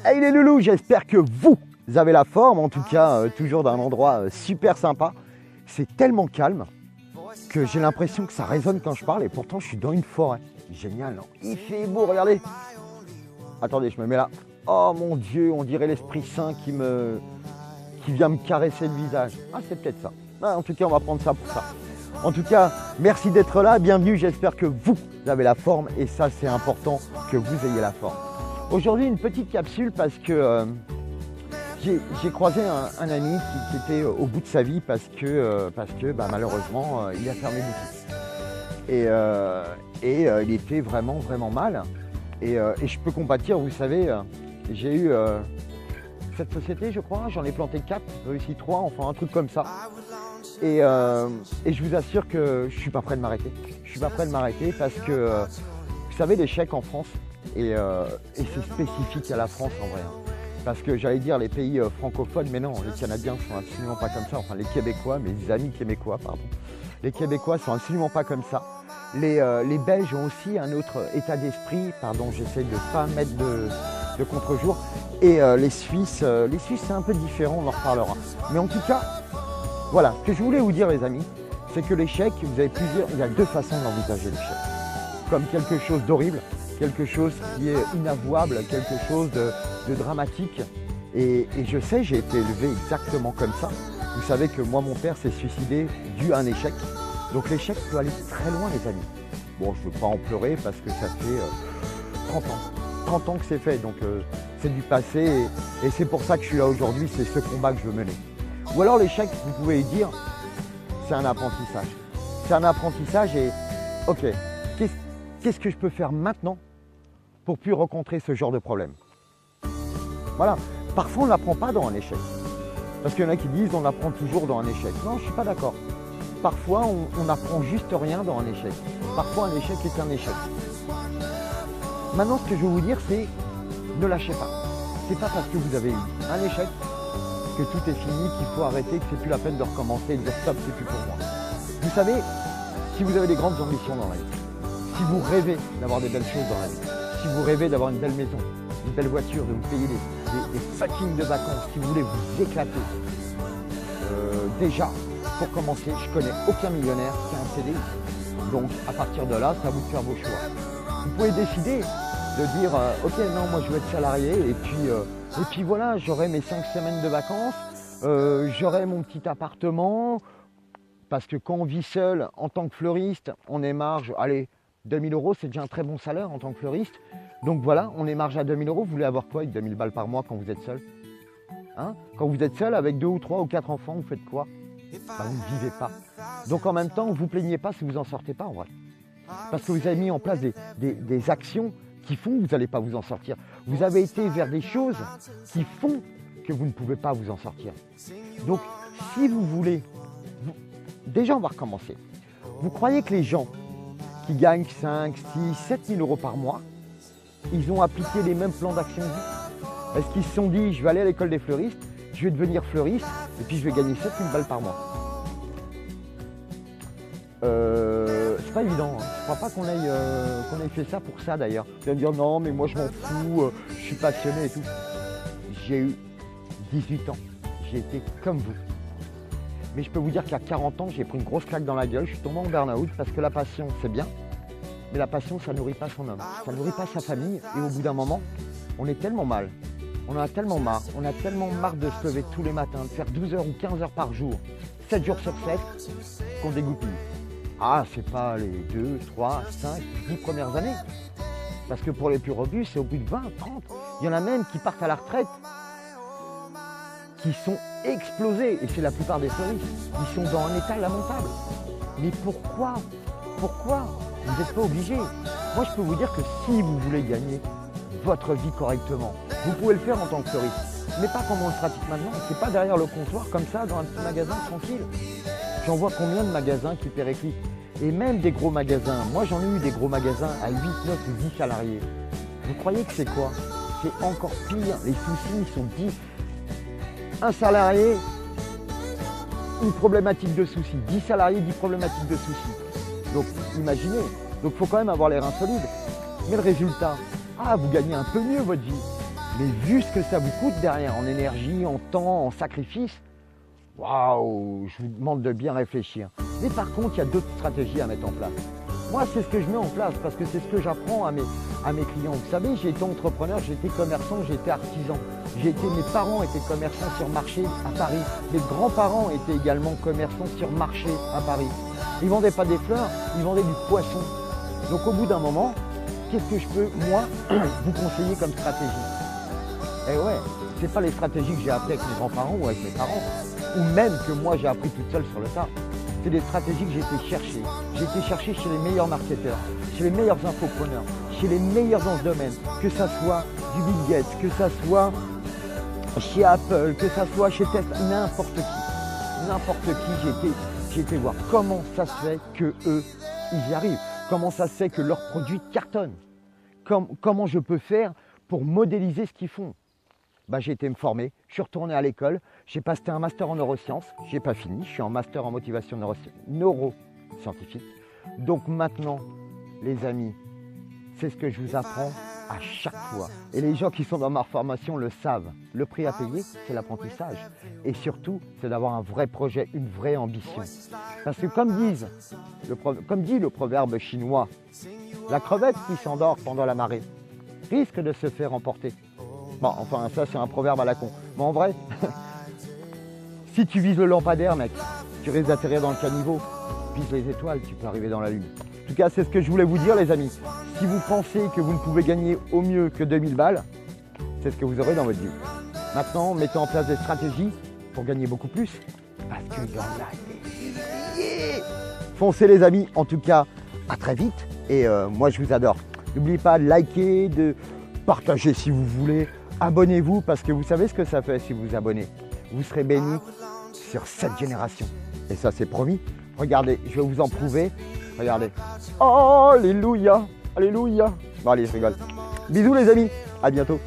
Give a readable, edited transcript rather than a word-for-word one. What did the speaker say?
Hey les loulous, j'espère que vous avez la forme, en tout cas toujours dans un endroit super sympa. C'est tellement calme que j'ai l'impression que ça résonne quand je parle et pourtant je suis dans une forêt. Génial, non? Il fait beau, regardez. Attendez, je me mets là. Oh mon Dieu, on dirait l'Esprit Saint qui vient me caresser le visage. Ah, c'est peut-être ça. Ah, en tout cas, on va prendre ça pour ça. En tout cas, merci d'être là, bienvenue. J'espère que vous avez la forme et ça, c'est important que vous ayez la forme. Aujourd'hui, une petite capsule parce que j'ai croisé un ami qui était au bout de sa vie parce que malheureusement, il a fermé boutique. Et il était vraiment mal. Et je peux compatir, vous savez, j'ai eu cette société, je crois, j'en ai planté 4, réussi 3, enfin un truc comme ça. Et je vous assure que je ne suis pas prêt de m'arrêter. Je ne suis pas prêt de m'arrêter parce que, vous savez, l'échec en France, et c'est spécifique à la France en vrai. Parce que j'allais dire les pays francophones, mais non, les Canadiens ne sont absolument pas comme ça. Enfin, les Québécois, mes amis québécois, pardon. Les Québécois ne sont absolument pas comme ça. Les Belges ont aussi un autre état d'esprit. Pardon, j'essaie de ne pas mettre de contre-jour. Et les Suisses, c'est un peu différent, on en reparlera. Mais en tout cas, voilà, ce que je voulais vous dire les amis, c'est que l'échec, il y a deux façons d'envisager l'échec. Comme quelque chose d'horrible, quelque chose qui est inavouable, quelque chose de dramatique. Et je sais, j'ai été élevé exactement comme ça. Vous savez que moi, mon père s'est suicidé dû à un échec. Donc l'échec peut aller très loin les amis. Bon, je ne veux pas en pleurer parce que ça fait 30 ans. 30 ans que c'est fait, donc c'est du passé. Et c'est pour ça que je suis là aujourd'hui, c'est ce combat que je veux mener. Ou alors l'échec, vous pouvez dire, c'est un apprentissage. C'est un apprentissage et, ok, qu'est-ce que je peux faire maintenant pour plus rencontrer ce genre de problème? Voilà, parfois on ne l'apprend pas dans un échec. Parce qu'il y en a qui disent on apprend toujours dans un échec. Non, je ne suis pas d'accord. Parfois on n'apprend juste rien dans un échec. Parfois un échec est un échec. Maintenant ce que je veux vous dire c'est ne lâchez pas. C'est pas parce que vous avez eu un échec que tout est fini, qu'il faut arrêter, que c'est plus la peine de recommencer et de dire stop, c'est plus pour moi. Vous savez, si vous avez des grandes ambitions dans la vie, si vous rêvez d'avoir des belles choses dans la vie, si vous rêvez d'avoir une belle maison, une belle voiture, de vous payer des fucking de vacances, si vous voulez vous éclater, déjà, pour commencer, je connais aucun millionnaire qui a un CDI. Donc à partir de là, c'est à vous de faire vos choix. Vous pouvez décider de dire ok non moi je veux être salarié et puis voilà j'aurai mes 5 semaines de vacances, j'aurai mon petit appartement parce que quand on vit seul en tant que fleuriste on émarge, allez 2000 € c'est déjà un très bon salaire en tant que fleuriste, donc voilà on émarge à 2000 €, vous voulez avoir quoi avec 2000 balles par mois quand vous êtes seul hein? Quand vous êtes seul avec 2 ou 3 ou 4 enfants vous faites quoi? Bah, vous ne vivez pas, donc en même temps vous ne plaignez pas si vous n'en sortez pas en vrai, parce que vous avez mis en place des actions qui font que vous n'allez pas vous en sortir. Vous avez été vers des choses qui font que vous ne pouvez pas vous en sortir. Donc, si vous voulez, déjà on va recommencer. Vous croyez que les gens qui gagnent 5, 6, 7 000 € par mois, ils ont appliqué les mêmes plans d'action que vous? Est-ce qu'ils se sont dit, je vais aller à l'école des fleuristes, je vais devenir fleuriste, et puis je vais gagner 7 000 balles par mois? C'est pas évident, hein. Je crois pas qu'on ait fait ça pour ça d'ailleurs. Vous allez me dire non mais moi je m'en fous, je suis passionné et tout. J'ai eu 18 ans, j'ai été comme vous. Mais je peux vous dire qu'à 40 ans, j'ai pris une grosse claque dans la gueule, je suis tombé en burn-out parce que la passion c'est bien, mais la passion ça nourrit pas son homme, ça nourrit pas sa famille et au bout d'un moment, on est tellement mal, on en a tellement marre, de se lever tous les matins, de faire 12 heures ou 15 heures par jour, 7 jours sur 7, qu'on dégoupille. Ah, c'est pas les 2, 3, 5, 10 premières années. Parce que pour les plus robustes, c'est au bout de 20, 30. Il y en a même qui partent à la retraite, qui sont explosés. Et c'est la plupart des fleuristes. Ils sont dans un état lamentable. Mais pourquoi? Pourquoi? Vous n'êtes pas obligé. Moi, je peux vous dire que si vous voulez gagner votre vie correctement, vous pouvez le faire en tant que fleuriste. Mais pas comme on le pratique maintenant. C'est pas derrière le comptoir, comme ça, dans un petit magasin, tranquille. J'en vois combien de magasins qui périclitent. Et même des gros magasins. Moi, j'en ai eu des gros magasins à 8, 9 ou 10 salariés. Vous croyez que c'est quoi? C'est encore pire. Les soucis, ils sont 10. Un salarié, une problématique de soucis. 10 salariés, 10 problématiques de soucis. Donc, imaginez. Donc, il faut quand même avoir les reins solides. Mais le résultat, Ah, vous gagnez un peu mieux votre vie. Mais vu ce que ça vous coûte derrière, en énergie, en temps, en sacrifice, waouh, je vous demande de bien réfléchir. Mais par contre, il y a d'autres stratégies à mettre en place. Moi, c'est ce que je mets en place parce que c'est ce que j'apprends à mes clients. Vous savez, j'ai été entrepreneur, j'ai été commerçant, j'ai été artisan. Mes parents étaient commerçants sur marché à Paris. Mes grands-parents étaient également commerçants sur marché à Paris. Ils ne vendaient pas des fleurs, ils vendaient du poisson. Donc au bout d'un moment, qu'est-ce que je peux, moi, vous conseiller comme stratégie? Eh ouais, c'est pas les stratégies que j'ai apprises avec mes grands-parents ou avec mes parents, ou même que moi j'ai appris toute seule sur le tas. C'est des stratégies que j'ai été chercher. J'ai été chercher chez les meilleurs marketeurs, chez les meilleurs infopreneurs, chez les meilleurs dans ce domaine, que ça soit du Bill Gates, que ça soit chez Apple, que ça soit chez Tesla, n'importe qui. N'importe qui, j'ai été voir comment ça se fait que eux, ils y arrivent. Comment ça se fait que leurs produits cartonnent. Comment je peux faire pour modéliser ce qu'ils font. Bah, j'ai été me former, je suis retourné à l'école, j'ai passé un master en neurosciences, j'ai pas fini, je suis en master en motivation neuroscientifique. Donc maintenant, les amis, c'est ce que je vous apprends à chaque fois. Et les gens qui sont dans ma formation le savent. Le prix à payer, c'est l'apprentissage. Et surtout, c'est d'avoir un vrai projet, une vraie ambition. Parce que comme dit le proverbe chinois, la crevette qui s'endort pendant la marée risque de se faire emporter. Bon, enfin, ça, c'est un proverbe à la con. Mais en vrai, si tu vises le lampadaire, mec, tu risques d'atterrir dans le caniveau. Vise les étoiles, tu peux arriver dans la lune. En tout cas, c'est ce que je voulais vous dire, les amis. Si vous pensez que vous ne pouvez gagner au mieux que 2000 balles, c'est ce que vous aurez dans votre vie. Maintenant, mettez en place des stratégies pour gagner beaucoup plus. Parce que dans la vie, foncez, les amis. En tout cas, à très vite. Et moi, je vous adore. N'oubliez pas de liker, de partager si vous voulez. Abonnez-vous parce que vous savez ce que ça fait si vous vous abonnez. Vous serez bénis sur cette génération. Et ça, c'est promis. Regardez, je vais vous en prouver. Regardez. Oh, alléluia, alléluia. Bon, allez, je rigole. Bisous, les amis. À bientôt.